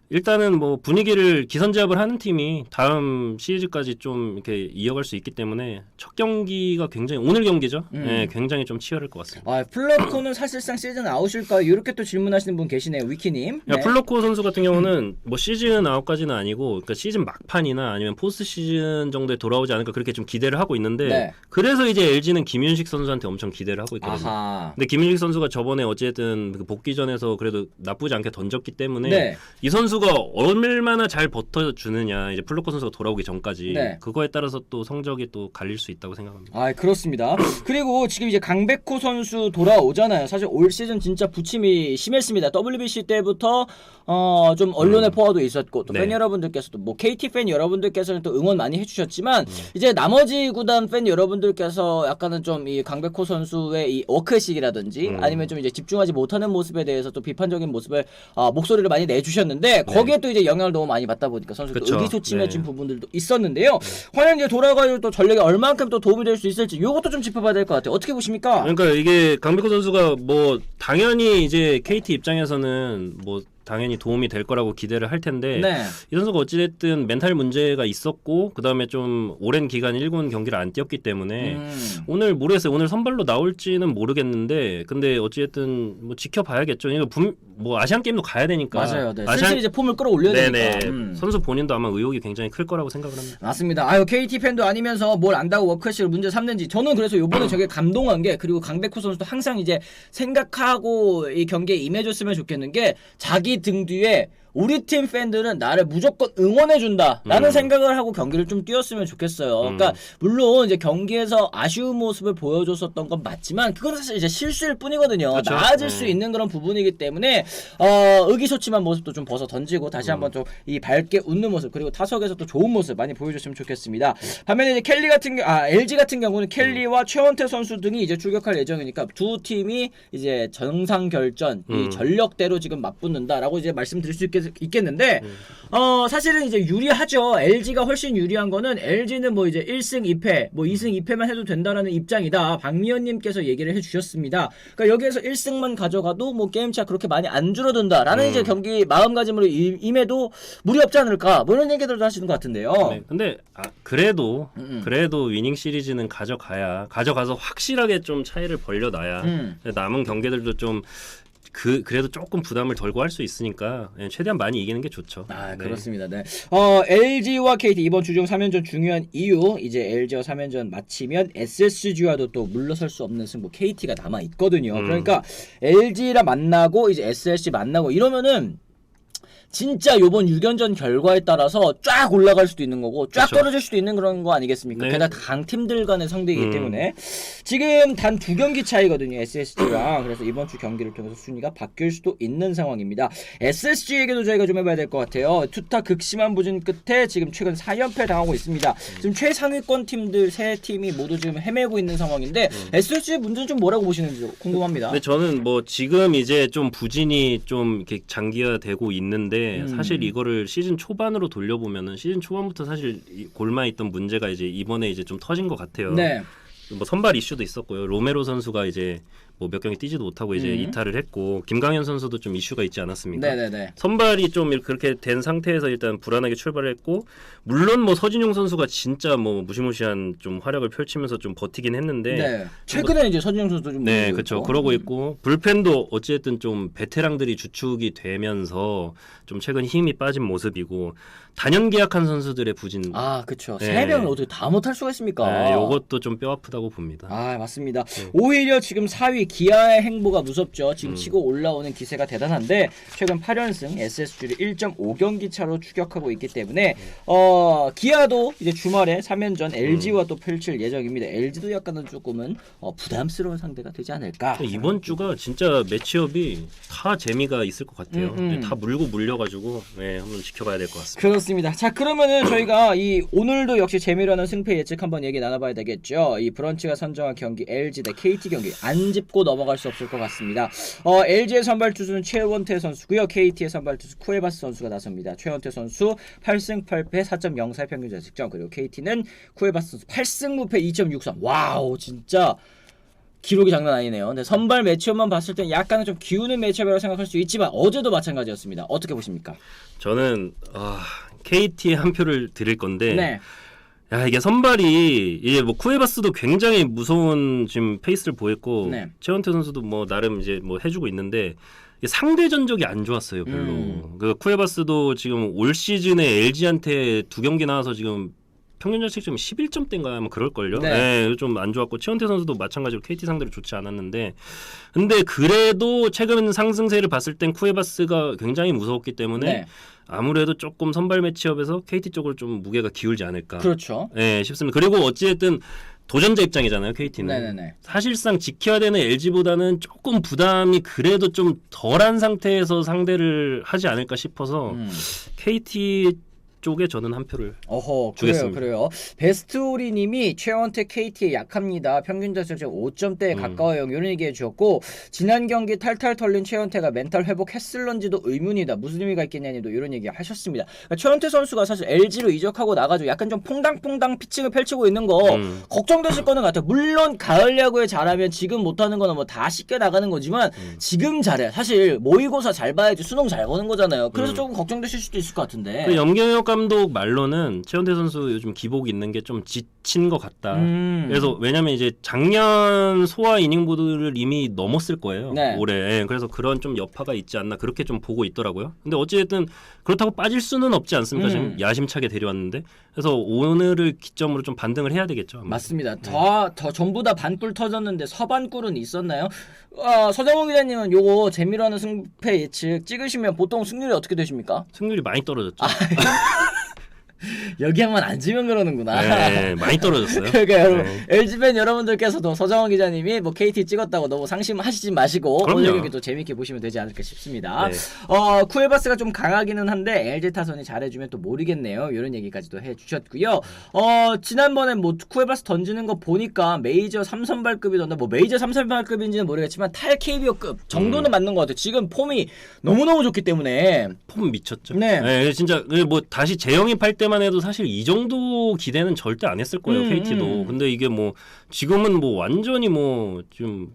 일단은 뭐 분위기를 기선제압을 하는 팀이 다음 시리즈까지 좀 이렇게 이어갈 수 있기 때문에 첫 경기가 굉장히 오늘 경기죠. 네, 굉장히 좀 치열할 것 같습니다. 플러코는 사실상 시즌 아웃일까요? 이렇게 또 질문하시는 분 계시네요. 위키님. 네. 플러코 선수 같은 경우는 뭐 시즌 아웃까지는 아니고 그러니까 시즌 막판이나 아니면 포스트 시즌 정도에 돌아오지 않을까 그렇게 좀 기대를 하고 있는데 그래서 이제 LG는 김윤식 선수한테 엄청 기대를 하고 있거든요. 아하. 근데 김윤식 선수가 저번에 어쨌든 그 복귀전에서 그래도 나쁘지 않게 던졌기 때문에 이 선수가 얼마나 잘 버텨주느냐, 이제 플로코 선수가 돌아오기 전까지 그거에 따라서 또 성적이 또 갈릴 수 있다고 생각합니다. 그렇습니다. 그리고 지금 이제 강백호 선수 돌아오잖아요. 사실 올 시즌 진짜 부침이 심했습니다. WBC 때부터 좀 언론의 포화도 있었고 또 팬 여러분들께서도 뭐 KT 팬 여러분들께서는 또 응원 많이 해주셨지만 이제 나머지 구단 팬 여러분들께서 약간은 좀 이 강백호 선수의 이 워크식이라든지 아니면 좀 이제 집중하지 못하는 모습에 대해서 또 비판적인 모습을 목소리를 많이 내주셨는데 거기에 또 이제 영향을 너무 많이 받다 보니까 선수도 의기소침해진 부분들도 있었는데요. 과연 이제 돌아가요 또 전력에 얼만큼 또 도움이 될 수 있을지 이것도 좀 짚어봐야 될 것 같아요. 어떻게 보십니까? 그러니까 이게 강백호 선수가 뭐 당연히 이제 KT 입장에서는 뭐 당연히 도움이 될 거라고 기대를 할 텐데 이 선수가 어찌됐든 멘탈 문제가 있었고 그 다음에 좀 오랜 기간 1군 경기를 안 뛰었기 때문에 오늘 모르겠어요. 오늘 선발로 나올지는 모르겠는데 근데 어찌됐든 뭐 지켜봐야겠죠. 이거 뭐 아시안 게임도 가야 되니까. 맞아요. 슬슬 이제 폼을 끌어올려야 되니까. 선수 본인도 아마 의욕이 굉장히 클 거라고 생각을 합니다. 맞습니다. KT 팬도 아니면서 뭘 안다고 워크식을 문제 삼는지 저는 그래서 요번에 되게 감동한 게, 그리고 강백호 선수도 항상 이제 생각하고 이 경기에 임해줬으면 좋겠는 게 자기 등 뒤에 우리 팀 팬들은 나를 무조건 응원해준다라는 생각을 하고 경기를 좀 뛰었으면 좋겠어요. 그러니까 물론 이제 경기에서 아쉬운 모습을 보여줬었던 건 맞지만 그건 사실 이제 실수일 뿐이거든요. 그렇죠. 나아질 수 있는 그런 부분이기 때문에 의기소침한 모습도 좀 벗어 던지고 다시 한번 좀 이 밝게 웃는 모습 그리고 타석에서 또 좋은 모습 많이 보여줬으면 좋겠습니다. 반면에 이제 LG 같은 경우는 켈리와 최원태 선수 등이 이제 출격할 예정이니까 두 팀이 이제 정상 결전 이 전력대로 지금 맞붙는다라고 이제 말씀드릴 수 있겠는데 사실은 이제 유리하죠. LG가 훨씬 유리한 거는 LG는 뭐 이제 1승 2패 뭐 2승 2패만 해도 된다라는 입장이다. 박미연님께서 얘기를 해주셨습니다. 그러니까 여기에서 1승만 가져가도 뭐 게임차 그렇게 많이 안 줄어든다라는 이제 경기 마음가짐으로 임해도 무리 없지 않을까 뭐 이런 얘기들도 하시는 것 같은데요. 네, 근데 그래도 위닝 시리즈는 가져가서 확실하게 좀 차이를 벌려놔야 남은 경기들도 좀 그래도 조금 부담을 덜고 할 수 있으니까 최대한 많이 이기는 게 좋죠. 아, 그렇습니다. 네. LG와 KT 이번 주중 3연전 중요한 이유 이제 LG와 3연전 마치면 SSG와도 또 물러설 수 없는 승부 KT가 남아 있거든요. 그러니까 LG랑 만나고 이제 SSG 만나고 이러면은 진짜 요번 6연전 결과에 따라서 쫙 올라갈 수도 있는 거고 쫙 그렇죠. 떨어질 수도 있는 그런 거 아니겠습니까? 네. 게다가 강팀들 간의 상대이기 때문에 지금 단 2경기 차이거든요. SSG랑. 그래서 이번 주 경기를 통해서 순위가 바뀔 수도 있는 상황입니다. SSG에게도 저희가 좀 해봐야 될 것 같아요. 투타 극심한 부진 끝에 지금 최근 4연패 당하고 있습니다. 지금 최상위권 팀들 3팀이 모두 지금 헤매고 있는 상황인데 SSG의 문제는 좀 뭐라고 보시는지 궁금합니다. 근데 저는 뭐 지금 이제 좀 부진이 좀 이렇게 장기화되고 있는데 사실 이거를 시즌 초반으로 돌려보면은 시즌 초반부터 사실 골마에 있던 문제가 이제 이번에 이제 좀 터진 것 같아요. 네. 뭐 선발 이슈도 있었고요. 로메로 선수가 이제 뭐 몇 경기 뛰지도 못하고 이제 이탈을 했고 김강현 선수도 좀 이슈가 있지 않았습니까? 네네네. 선발이 좀 그렇게 된 상태에서 일단 불안하게 출발을 했고 물론 뭐 서진용 선수가 진짜 뭐 무시무시한 좀 활약을 펼치면서 좀 버티긴 했는데 네. 최근에 이제 서진영 선수도 좀 네, 그렇죠. 그러고 있고 불펜도 어찌됐든 좀 베테랑들이 주축이 되면서 좀 최근 힘이 빠진 모습이고 단연 계약한 선수들의 부진. 아, 그렇죠. 네. 세 명을 어떻게 다 못할 수가 있습니까? 네, 이것도 좀 뼈 아프다고 봅니다. 아, 맞습니다. 오히려 지금 4위 기아의 행보가 무섭죠. 지금 치고 올라오는 기세가 대단한데 최근 8연승 SSG를 1.5경기 차로 추격하고 있기 때문에 기아도 이제 주말에 3연전 LG와 또 펼칠 예정입니다. LG도 약간은 조금은 부담스러운 상대가 되지 않을까. 이번 주가 진짜 매치업이 다 재미가 있을 것 같아요. 네, 다 물고 물려가지고 네, 한번 지켜봐야 될 것 같습니다. 그렇습니다. 자, 그러면은 저희가 오늘도 역시 재미라는 승패 예측 한번 얘기 나눠봐야 되겠죠. 이 브런치가 선정한 경기 LG 대 KT 경기 안 짚고 넘어갈 수 없을 것 같습니다. LG의 선발 투수는 최원태 선수고요. KT의 선발 투수 쿠에바스 선수가 나섭니다. 최원태 선수 8승 8패 4.04 평균 자책점 그리고 KT는 쿠에바스 선수 8승 무패 2.63. 와우, 진짜 기록이 장난 아니네요. 근데 선발 매치업만 봤을 땐 약간은 좀 기우는 매치업이라고 생각할 수 있지만 어제도 마찬가지였습니다. 어떻게 보십니까? 저는 KT에 한 표를 드릴 건데 네. 야, 이게 선발이 이제 뭐 쿠에바스도 굉장히 무서운 지금 페이스를 보였고 네. 최원태 선수도 뭐 나름 이제 뭐 해주고 있는데 상대 전적이 안 좋았어요, 별로. 그 쿠에바스도 지금 올 시즌에 LG한테 2경기 나와서 지금 평균 자책점이 11점대인가 아마 그럴걸요. 네. 네, 좀 안 좋았고 최원태 선수도 마찬가지로 KT 상대로 좋지 않았는데 근데 그래도 최근 상승세를 봤을 땐 쿠에바스가 굉장히 무서웠기 때문에 네. 아무래도 조금 선발 매치업에서 KT 쪽으로 좀 무게가 기울지 않을까. 그렇죠. 네, 싶습니다. 그리고 어찌됐든 도전자 입장이잖아요, KT는. 네네네. 사실상 지켜야 되는 LG보다는 조금 부담이 그래도 좀 덜한 상태에서 상대를 하지 않을까 싶어서 KT 쪽에 저는 한 표를 어허, 주겠습니다. 그래요. 베스트오리님이 최원태 KT에 약합니다. 평균 자책점 5점대에 가까워요. 이런 얘기해 주셨고 지난 경기 탈탈 털린 최원태가 멘탈 회복했을런지도 의문이다. 무슨 의미가 있겠냐님도 이런 얘기 하셨습니다. 그러니까 최원태 선수가 사실 LG로 이적하고 나가지고 약간 좀 퐁당퐁당 피칭을 펼치고 있는 거 걱정되실 거는 같아요. 물론 가을 야구에 잘하면 지금 못하는 거는 뭐 다 씻겨 나가는 거지만 지금 잘해. 사실 모의고사 잘 봐야지 수능 잘 보는 거잖아요. 그래서 조금 걱정되실 수도 있을 것 같은데. 염경엽 감독 말로는 최원태 선수 요즘 기복이 있는 게 좀 지친 것 같다. 그래서 왜냐면 이제 작년 소화 이닝보드를 이미 넘었을 거예요. 네. 올해. 그래서 그런 좀 여파가 있지 않나 그렇게 좀 보고 있더라고요. 근데 어찌됐든 그렇다고 빠질 수는 없지 않습니까? 지금 야심차게 데려왔는데. 그래서 오늘을 기점으로 좀 반등을 해야 되겠죠. 아마. 맞습니다. 더 전부 다 반꿀 터졌는데 서반꿀은 있었나요? 서정훈 기자님은 요거 재미로 하는 승패 예측 찍으시면 보통 승률이 어떻게 되십니까? 승률이 많이 떨어졌죠. 여기에만 앉으면 그러는구나. 네, 많이 떨어졌어요. 그러니까 여러분 네. LG팬 여러분들께서도 서정원 기자님이 뭐 KT 찍었다고 너무 상심하시지 마시고 그럼요. 오늘 경기 또 재밌게 보시면 되지 않을까 싶습니다. 네. 쿠에바스가 좀 강하기는 한데 LG 타선이 잘해주면 또 모르겠네요. 이런 얘기까지도 해주셨고요. 지난번에 뭐 쿠에바스 던지는 거 보니까 메이저 3선발급이던데 뭐 메이저 3선발급인지는 모르겠지만 탈 KBO급 정도는 맞는 것 같아요. 지금 폼이 너무너무 좋기 때문에 폼 미쳤죠. 네. 진짜 뭐 다시 재영입할 때만 해도 사실 이 정도 기대는 절대 안 했을 거예요. KT도. 근데 이게 뭐 지금은 뭐 완전히 뭐 좀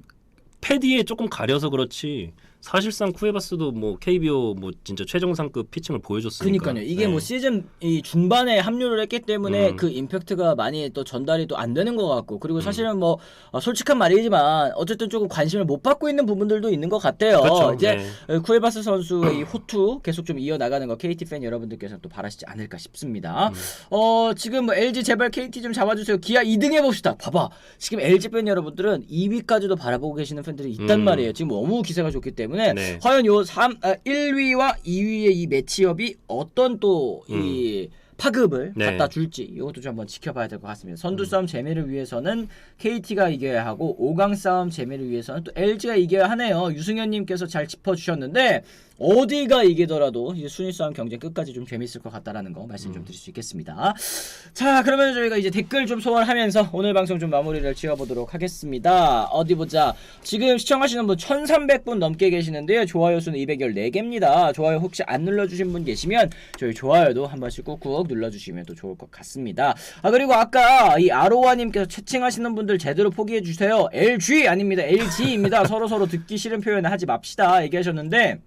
패디에 조금 가려서 그렇지. 사실상 쿠에바스도 뭐 KBO 뭐 진짜 최정상급 피칭을 보여줬으니까. 그러니까요. 이게 네. 뭐 시즌 이 중반에 합류를 했기 때문에 그 임팩트가 많이 또 전달이 또 안 되는 것 같고 그리고 사실은 뭐 솔직한 말이지만 어쨌든 조금 관심을 못 받고 있는 부분들도 있는 것 같아요. 그렇죠. 이제 네. 쿠에바스 선수의 이 호투 계속 좀 이어나가는 거 KT 팬 여러분들께서 또 바라시지 않을까 싶습니다. 지금 뭐 LG 제발 KT 좀 잡아주세요. 기아 2등 해봅시다. 봐봐. 지금 LG 팬 여러분들은 2위까지도 바라보고 계시는 팬들이 있단 말이에요. 지금 너무 기세가 좋기 때문에 네. 과연 요 1위와 2위의 이 매치업이 어떤 또 이 파급을 네. 갖다 줄지 이것도 좀 한번 지켜봐야 될 것 같습니다. 선두 싸움 재미를 위해서는 KT가 이겨야 하고 5강 싸움 재미를 위해서는 또 LG가 이겨야 하네요. 유승현님께서 잘 짚어주셨는데 어디가 이기더라도 이제 순위 싸움 경쟁 끝까지 좀 재밌을 것 같다라는 거 말씀 좀 드릴 수 있겠습니다. 자, 그러면 저희가 이제 댓글 좀 소환하면서 오늘 방송 좀 마무리를 지어보도록 하겠습니다. 어디 보자. 지금 시청하시는 분 1300분 넘게 계시는데요. 좋아요 수는 214개입니다. 좋아요 혹시 안 눌러주신 분 계시면 저희 좋아요도 한 번씩 꾹꾹 눌러주시면 또 좋을 것 같습니다. 그리고 아까 이 아로와님께서 채팅하시는 분들 제대로 포기해주세요. LG 아닙니다. LG입니다. 서로 듣기 싫은 표현을 하지 맙시다 얘기하셨는데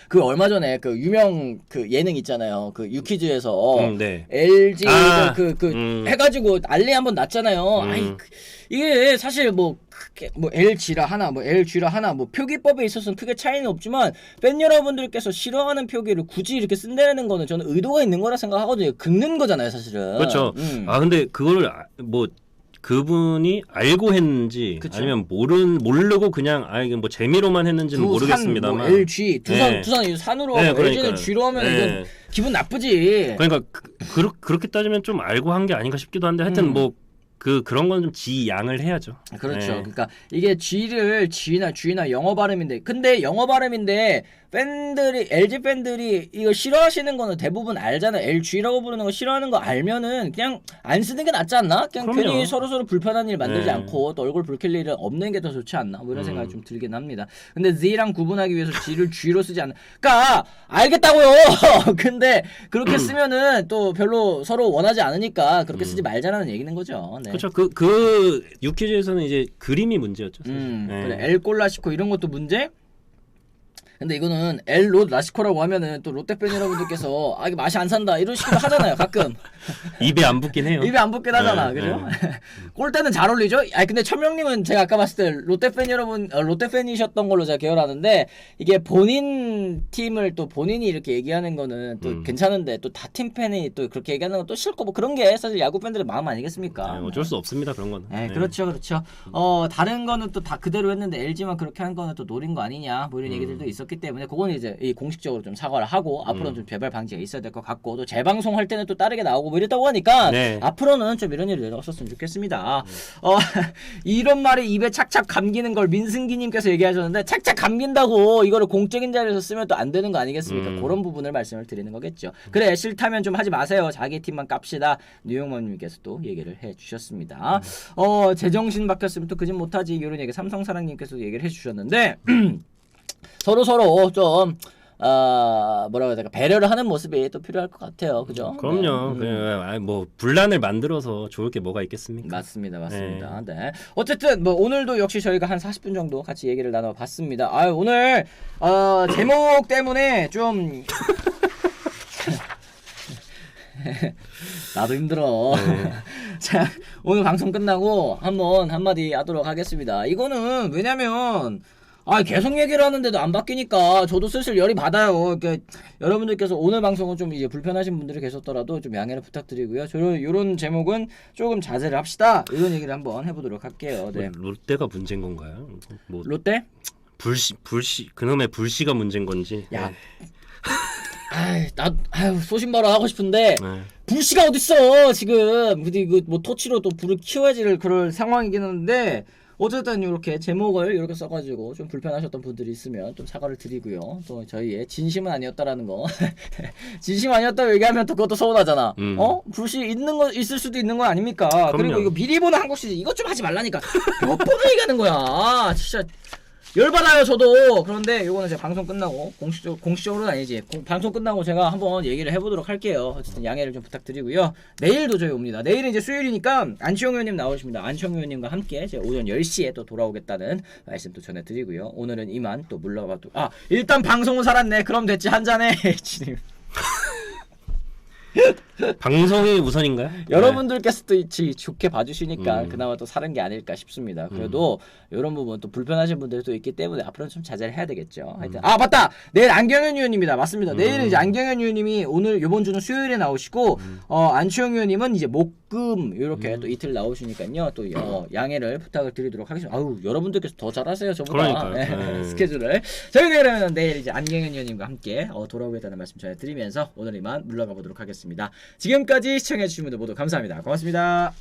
그 얼마 전에 그 유명 그 예능 있잖아요. 그 유퀴즈에서 네. LG 해가지고 난리 한번 났잖아요. 이게 사실 뭐 크게 뭐 LG라 하나 뭐 LG라 하나 뭐 표기법에 있어서는 크게 차이는 없지만 팬 여러분들께서 싫어하는 표기를 굳이 이렇게 쓴다는 거는 저는 의도가 있는 거라 생각하거든요. 긁는 거잖아요, 사실은. 그렇죠. 근데 그걸 뭐 그분이 알고 했는지 그쵸. 아니면 모르고 그냥 이게 뭐 재미로만 했는지는 모르겠습니다만 뭐 LG 네. 두산 산으로 네, 하고 LG는 그러니까요. G로 하면 네. 이건 기분 나쁘지. 그러니까 그렇게 따지면 좀 알고 한 게 아닌가 싶기도 한데 하여튼 뭐 그런 건 좀 지양을 해야죠. 그렇죠. 네. 그러니까 이게 G나 영어 발음인데 근데 영어 발음인데 팬들이 LG 팬들이 이거 싫어하시는 거는 대부분 알잖아요. LG라고 부르는 거 싫어하는 거 알면은 그냥 안 쓰는 게 낫지 않나? 그냥 그럼요. 괜히 서로 불편한 일 만들지 네. 않고 또 얼굴 붉힐 일은 없는 게 더 좋지 않나? 뭐 이런 생각이 좀 들긴 합니다. 근데 Z랑 구분하기 위해서 G를 G로 쓰지 않나? 그러니까 알겠다고요. 근데 그렇게 쓰면은 또 별로 서로 원하지 않으니까 그렇게 쓰지 말자라는 얘기는 거죠. 네. 그렇죠. 그 유퀴즈에서는 이제 그림이 문제였죠. 사실. 네. 그래 엘골라시코 이런 것도 문제? 근데 이거는 엘로 라시코라고 하면은 또 롯데 팬 여러분들께서 이게 맛이 안 산다 이런 식으로 하잖아요 가끔. 입에 안 붙긴 해요. 입에 안 붙긴 하잖아. 네, 그죠? 골대는 잘 어울리죠? 근데 천명님은 제가 아까 봤을 때 롯데 팬 여러분 롯데 팬이셨던 걸로 제가 기억하는데 이게 본인 팀을 또 본인이 이렇게 얘기하는 거는 또 괜찮은데 또 다 팀 팬이 또 그렇게 얘기하는 건 또 싫고 뭐 그런 게 사실 야구 팬들의 마음 아니겠습니까? 네, 어쩔 수 없습니다 그런 거는. 네, 그렇죠. 다른 거는 또 다 그대로 했는데 LG만 그렇게 한 거는 또 노린 거 아니냐 뭐 이런 얘기들도 있었기 때문에 그건 이제 이 공식적으로 좀 사과를 하고 앞으로는 좀 재발 방지가 있어야 될 것 같고 또 재방송 할 때는 또 다르게 나오고 뭐 이랬다고 하니까 네. 앞으로는 좀 이런 일이 없었으면 좋겠습니다. 이런 말이 입에 착착 감기는 걸 민승기님께서 얘기하셨는데 착착 감긴다고 이거를 공적인 자리에서 쓰면 또 안 되는 거 아니겠습니까? 그런 부분을 말씀을 드리는 거겠죠. 그래 싫다면 좀 하지 마세요. 자기 팀만 깝시다. 뉴욕맘님께서 또 얘기를 해주셨습니다. 제정신 바뀌었으면 또 그짓 못하지 이런 얘기 삼성사랑님께서 얘기를 해주셨는데 서로 좀 뭐라고 해야 될까 배려를 하는 모습이 또 필요할 것 같아요. 그죠? 그럼요. 뭐 분란을 만들어서 좋을 게 뭐가 있겠습니까? 맞습니다. 네. 어쨌든 뭐 오늘도 역시 저희가 한 40분 정도 같이 얘기를 나눠봤습니다. 오늘 제목 때문에 좀 나도 힘들어. 네. 자, 오늘 방송 끝나고 한번 한마디 하도록 하겠습니다. 이거는 왜냐면 계속 얘기를 하는데도 안 바뀌니까 저도 슬슬 열이 받아요. 그러니까 여러분들께서 오늘 방송은 좀 이제 불편하신 분들이 계셨더라도 좀 양해를 부탁드리고요. 요런 제목은 조금 자제를 합시다. 이런 얘기를 한번 해보도록 할게요. 네. 롯데가 문제인 건가요? 뭐 롯데? 불씨 그놈의 불씨가 문제인 건지. 야. 네. 소신발언 하고 싶은데 네. 불씨가 어딨어 지금. 근데 이거 뭐 토치로 또 불을 키워야지 그럴 상황이긴 한데 어쨌든 이렇게 제목을 이렇게 써가지고 좀 불편하셨던 분들이 있으면 좀 사과를 드리고요. 또 저희의 진심은 아니었다라는 거. 진심 아니었다고 얘기하면 또 그것도 서운하잖아. 불씨 있는 거 있을 수도 있는 거 아닙니까? 그럼요. 그리고 이거 미리 보는 한국 시즌 이것 좀 하지 말라니까. 몇 번을 얘기하는 거야. 진짜. 열받아요 저도. 그런데 요거는 제가 방송 끝나고 공식적으로는 아니지 방송 끝나고 제가 한번 얘기를 해보도록 할게요. 어쨌든 양해를 좀 부탁드리고요. 내일도 저희 옵니다. 내일은 이제 수요일이니까 안치홍 의원님 나오십니다. 안치홍 의원님과 함께 제가 오전 10시에 또 돌아오겠다는 말씀 또 전해드리고요. 오늘은 이만 또 물러가도 일단 방송은 살았네. 그럼 됐지 한잔해. 방송이 우선인가요? 여러분들께서 또 좋게 봐주시니까 그나마 또 사는 게 아닐까 싶습니다. 그래도 이런 부분 또 불편하신 분들도 있기 때문에 앞으로는 좀 자제를 해야 되겠죠. 하여튼 맞다. 내일 안경현 의원님입니다. 맞습니다. 내일은 이제 안경현 의원님이 오늘 이번 주는 수요일에 나오시고 안치홍 의원님은 이제 목금 이렇게 또 이틀 나오시니까요. 또 양해를 부탁을 드리도록 하겠습니다. 여러분들께서 더 잘하세요 저보다. 그러니까요. 스케줄을. 저희는 그러면 내일 이제 안경현 의원님과 함께 돌아오겠다는 말씀 전해드리면서 오늘 이만 물러가 보도록 하겠습니다. 지금까지 시청해주신 분들 모두 감사합니다. 고맙습니다.